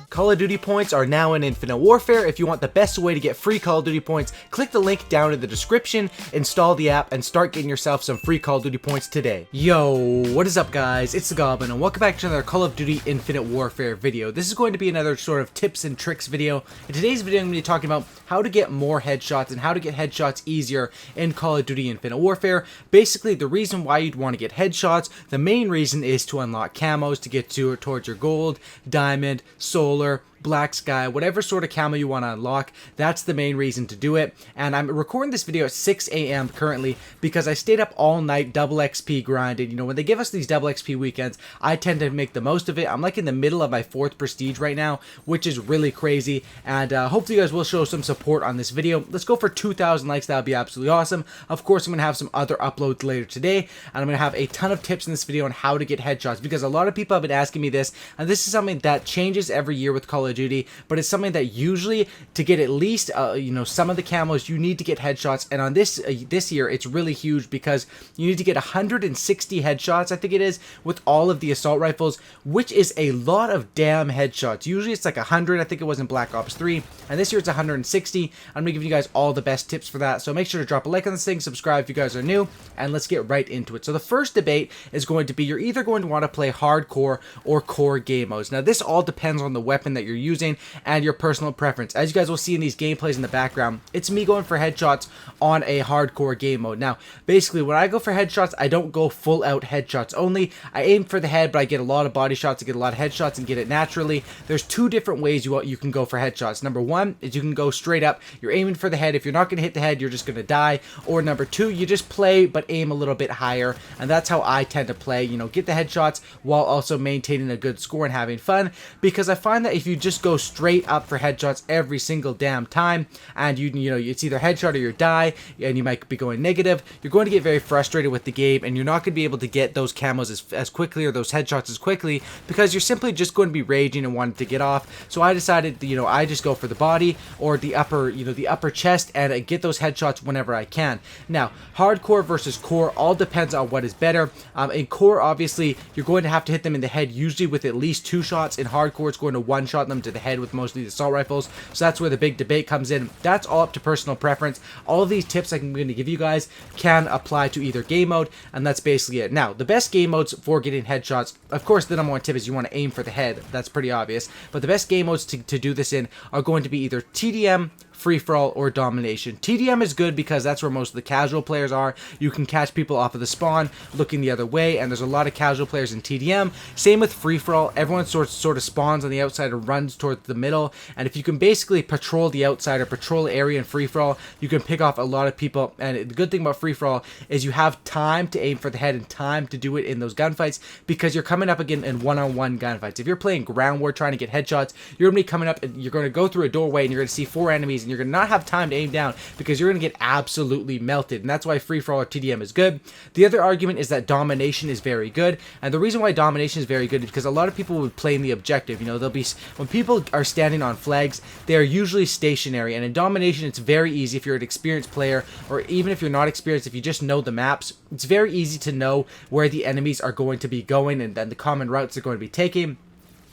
Call of Duty points are now in Infinite Warfare. If you want the best way to get free Call of Duty points, click the link down in the description, install the app, and start getting yourself some free Call of Duty points today. Yo, what is up guys? It's the Goblin, and welcome back to another Call of Duty Infinite Warfare video. This is going to be another sort of tips and tricks video. In today's video, I'm going to be talking about how to get more headshots and how to get headshots easier in Call of Duty Infinite Warfare. Basically, the reason why you'd want to get headshots, the main reason is to unlock camos, to get towards your gold, diamond, solar, black sky, whatever sort of camo you want to unlock. That's the main reason to do it. And I'm recording this video at 6 a.m. currently because I stayed up all night double XP grinding. You know, when they give us these double XP weekends, I tend to make the most of it. I'm like in the middle of my 4th prestige right now, which is really crazy. And hopefully you guys will show some support on this video. Let's go for 2,000 likes. That would be absolutely awesome. Of course, I'm going to have some other uploads later today, and I'm going to have a ton of tips in this video on how to get headshots, because a lot of people have been asking me this, and this is something that changes every year with Call of Duty, but it's something that usually, to get at least you know, some of the camos, you need to get headshots. And on this year, it's really huge because you need to get 160 headshots, I think it is, with all of the assault rifles, which is a lot of damn headshots. Usually it's like 100, I think it was in Black Ops 3, and this year it's 160. I'm gonna give you guys all the best tips for that, so make sure to drop a like on this thing, subscribe if you guys are new, and let's get right into it. So the first debate is going to be, you're either going to want to play hardcore or core game modes. Now this all depends on the weapon that you're using and your personal preference. As you guys will see in these gameplays in the background, it's me going for headshots on a hardcore game mode. Now, basically, when I go for headshots, I don't go full out headshots only. I aim for the head, but I get a lot of body shots, I get a lot of headshots, and get it naturally. There's two different ways you can go for headshots. Number one is you can go straight up. You're aiming for the head. If you're not going to hit the head, you're just going to die. Or number two, you just play, but aim a little bit higher. And that's how I tend to play. You know, get the headshots while also maintaining a good score and having fun. Because I find that if you just go straight up for headshots every single damn time, and you know it's either headshot or you die, and you might be going negative, you're going to get very frustrated with the game, and you're not going to be able to get those camos as quickly, or those headshots as quickly, because you're simply just going to be raging and wanting to get off. So I decided, you know, I just go for the body or the upper, you know, the upper chest, and I get those headshots whenever I can. Now, hardcore versus core all depends on what is better. In core, obviously, you're going to have to hit them in the head, usually with at least 2 shots. In hardcore, it's going to one-shot them to the head with mostly the assault rifles. So that's where the big debate comes in. That's all up to personal preference. All of these tips I'm going to give you guys can apply to either game mode, and that's basically it. Now, the best game modes for getting headshots, of course, the number one tip is you want to aim for the head. That's pretty obvious. But the best game modes to do this in are going to be either TDM, free-for-all, or domination. TDM is good because that's where most of the casual players are. You can catch people off of the spawn looking the other way, and there's a lot of casual players in TDM. Same with free-for-all. Everyone sort of spawns on the outside and runs towards the middle, and if you can basically patrol the outside or patrol the area in free-for-all, you can pick off a lot of people. And the good thing about free-for-all is you have time to aim for the head and time to do it in those gunfights, because you're coming up again in one-on-one gunfights. If you're playing ground war trying to get headshots, you're going to be coming up and you're going to go through a doorway and you're going to see 4 enemies, and you're going to not have time to aim down because you're going to get absolutely melted. And that's why free-for-all or TDM is good. The other argument is that domination is very good, and the reason why domination is very good is because a lot of people would play in the objective. You know, they'll be, when people are standing on flags, they are usually stationary, and in domination it's very easy. If you're an experienced player, or even if you're not experienced, if you just know the maps, it's very easy to know where the enemies are going to be going and then the common routes they're going to be taking.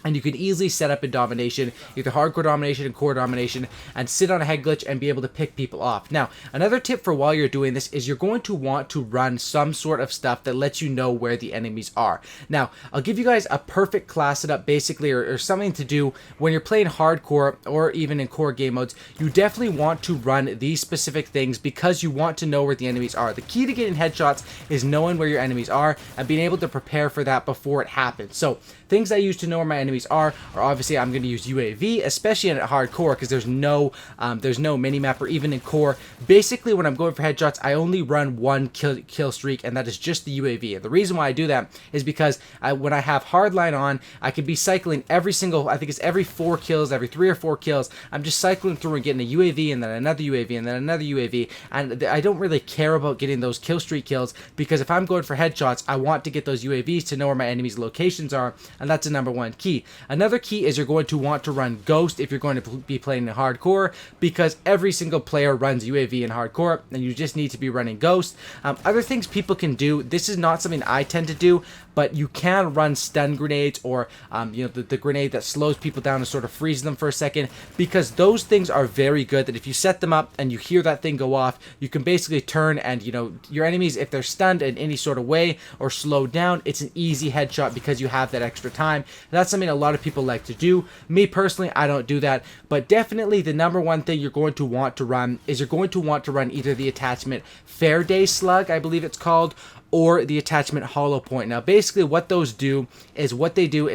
And you can easily set up in domination, either hardcore domination and core domination, and sit on a head glitch and be able to pick people off. Now, another tip for while you're doing this is you're going to want to run some sort of stuff that lets you know where the enemies are. Now, I'll give you guys a perfect class setup, basically, or something to do when you're playing hardcore or even in core game modes. You definitely want to run these specific things because you want to know where the enemies are. The key to getting headshots is knowing where your enemies are and being able to prepare for that before it happens. So, things I use to know where my enemies are obviously I'm going to use UAV, especially in hardcore, because there's no mini-map, or even in core. Basically, when I'm going for headshots, I only run one kill streak, and that is just the UAV. And the reason why I do that is because when I have hardline on, I can be cycling every single, I think it's every 4 kills, every 3 or 4 kills, I'm just cycling through and getting a UAV, and then another UAV, and then another UAV, and I don't really care about getting those kill streak kills, because if I'm going for headshots, I want to get those UAVs to know where my enemies' locations are, and that's the #1 key. key. Another key is you're going to want to run Ghost if you're going to be playing in hardcore, because every single player runs UAV in hardcore, and you just need to be running Ghost. Other things people can do, this is not something I tend to do, but you can run stun grenades, or the grenade that slows people down and sort of freezes them for a second, because those things are very good, that if you set them up and you hear that thing go off, you can basically turn and, your enemies, if they're stunned in any sort of way or slowed down, it's an easy headshot because you have that extra time. That's something a lot of people like to do. Me personally, I don't do that, but definitely the number one thing you're going to want to run is you're going to want to run either the attachment Faraday Slug, I believe it's called, or the attachment Hollow Point. Now basically what those do is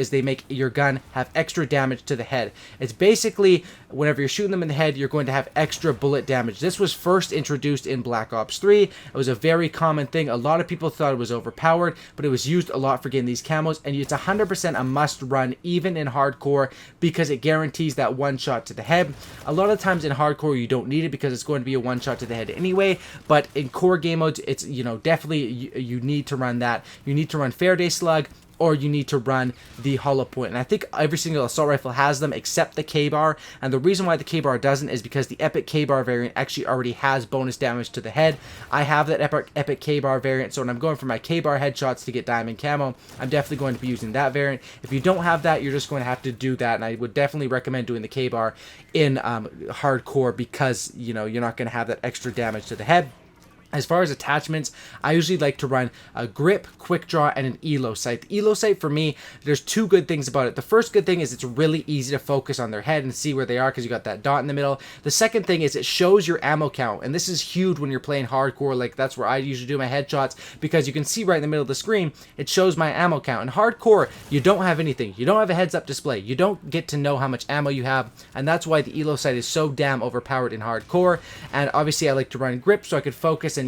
they make your gun have extra damage to the head. It's basically whenever you're shooting them in the head, you're going to have extra bullet damage. This was first introduced in Black Ops 3. It was a very common thing. A lot of people thought it was overpowered, but it was used a lot for getting these camos, and it's 100% a must run even in hardcore because it guarantees that one shot to the head. A lot of times in hardcore you don't need it because it's going to be a one shot to the head anyway, but in core game modes it's definitely you need to run that. You need to run Faraday Slug, or you need to run the Hollow Point. And I think every single assault rifle has them except the K-Bar. And the reason why the K-Bar doesn't is because the Epic K-Bar variant actually already has bonus damage to the head. I have that Epic K-Bar variant, so when I'm going for my K-Bar headshots to get diamond camo, I'm definitely going to be using that variant. If you don't have that, you're just going to have to do that, and I would definitely recommend doing the K-Bar in hardcore because, you're not going to have that extra damage to the head. As far as attachments, I usually like to run a grip, quick draw, and an elo sight. The elo sight for me, there's two good things about it. The first good thing is it's really easy to focus on their head and see where they are because you got that dot in the middle. The second thing is it shows your ammo count, and this is huge when you're playing hardcore. Like that's where I usually do my headshots because you can see right in the middle of the screen, it shows my ammo count. In hardcore, you don't have anything. You don't have a heads-up display. You don't get to know how much ammo you have, and that's why the elo sight is so damn overpowered in hardcore. And obviously, I like to run grip so I could focus and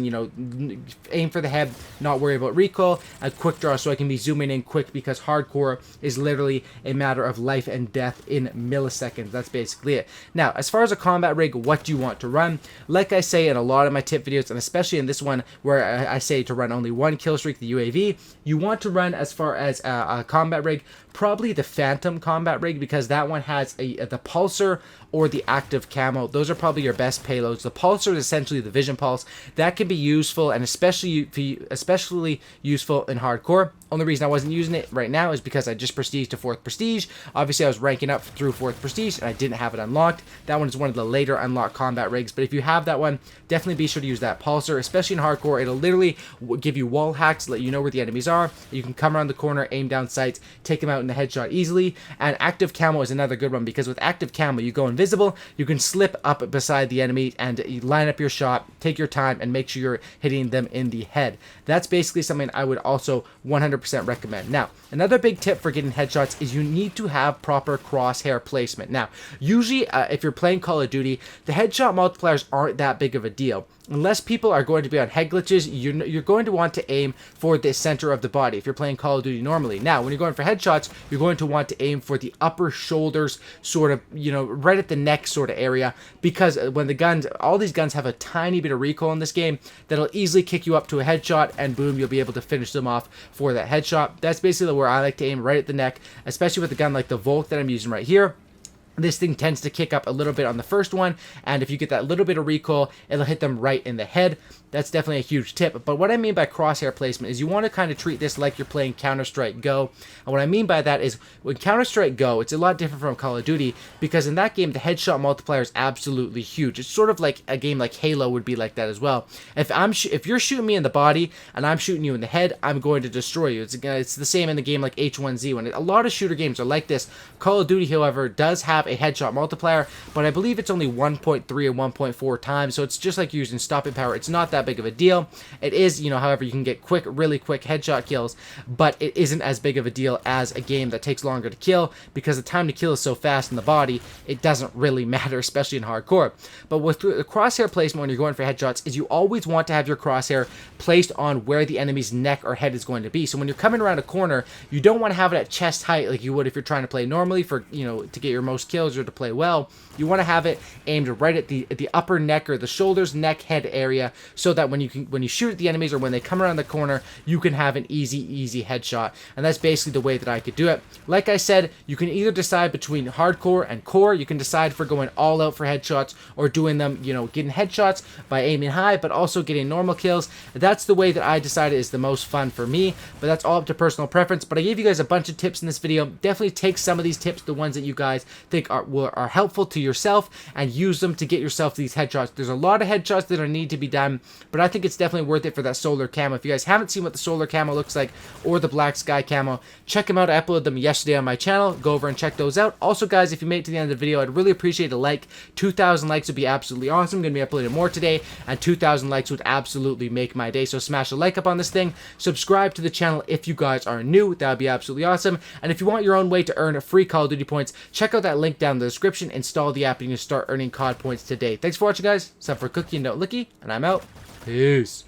aim for the head, not worry about recoil, a quick draw so I can be zooming in quick because hardcore is literally a matter of life and death in milliseconds. That's basically it. Now, as far as a combat rig, what do you want to run? Like I say in a lot of my tip videos, and especially in this one where I say to run only one kill streak, the UAV, you want to run, as far as a combat rig, probably the Phantom combat rig, because that one has the Pulsar or the active camo. Those are probably your best payloads. The Pulsar is essentially the vision pulse. That can be useful, and especially useful in hardcore. Only reason I wasn't using it right now is because I just prestiged to 4th prestige. Obviously, I was ranking up through 4th prestige, and I didn't have it unlocked. That one is one of the later unlocked combat rigs, but if you have that one, definitely be sure to use that Pulsar, especially in hardcore. It'll literally give you wall hacks, let you know where the enemies are. You can come around the corner, aim down sights, take them out in the headshot easily. And active camo is another good one, because with active camo, you go invisible, you can slip up beside the enemy and you line up your shot, take your time, and make sure you're hitting them in the head. That's basically something I would also 100% recommend. Now, another big tip for getting headshots is you need to have proper crosshair placement. Now, usually if you're playing Call of Duty, the headshot multipliers aren't that big of a deal. Unless people are going to be on head glitches, you're going to want to aim for the center of the body if you're playing Call of Duty normally. Now, when you're going for headshots, you're going to want to aim for the upper shoulders, sort of, right at the neck sort of area, because when the guns, all these guns have a tiny bit of recoil in this game that'll easily kick you up to a headshot, and boom, you'll be able to finish them off for that headshot. That's basically where I like to aim, right at the neck, especially with a gun like the Volk that I'm using right here. This thing tends to kick up a little bit on the first one, and if you get that little bit of recoil, it'll hit them right in the head. That's definitely a huge tip. But what I mean by crosshair placement is you want to kind of treat this like you're playing Counter-Strike Go. And what I mean by that is when Counter-Strike Go, it's a lot different from Call of Duty, because in that game, the headshot multiplier is absolutely huge. It's sort of like a game like Halo would be like that as well. If you're shooting me in the body and I'm shooting you in the head, I'm going to destroy you. It's the same in the game like H1Z1. A lot of shooter games are like this. Call of Duty, however, does have a headshot multiplier, but I believe it's only 1.3 or 1.4 times, so it's just like using stopping power. It's not that big of a deal. It is, however, you can get really quick headshot kills, but it isn't as big of a deal as a game that takes longer to kill, because the time to kill is so fast in the body, it doesn't really matter, especially in hardcore. But with the crosshair placement when you're going for headshots is you always want to have your crosshair placed on where the enemy's neck or head is going to be. So when you're coming around a corner, you don't want to have it at chest height like you would if you're trying to play normally for, to get your most kills or to play well. You want to have it aimed right at the upper neck or the shoulders, neck, head area, so so that when you shoot at the enemies or when they come around the corner, you can have an easy headshot. And that's basically the way that I could do it. Like I said, you can either decide between hardcore and core. You can decide for going all out for headshots or doing them, you know, getting headshots by aiming high, but also getting normal kills. That's the way that I decided is the most fun for me, but that's all up to personal preference. But I gave you guys a bunch of tips in this video. Definitely take some of these tips, the ones that you guys think are helpful to yourself, and use them to get yourself these headshots. There's a lot of headshots that need to be done, but I think it's definitely worth it for that solar camo. If you guys haven't seen what the solar camo looks like or the black sky camo, check them out. I uploaded them yesterday on my channel. Go over and check those out. Also, guys, if you made it to the end of the video, I'd really appreciate a like. 2,000 likes would be absolutely awesome. I'm going to be uploading more today, and 2,000 likes would absolutely make my day. So smash a like up on this thing. Subscribe to the channel if you guys are new. That would be absolutely awesome. And if you want your own way to earn free Call of Duty points, check out that link down in the description. Install the app and you can start earning COD points today. Thanks for watching, guys. It's time for Cookie and Don't Licky, and I'm out. Peace.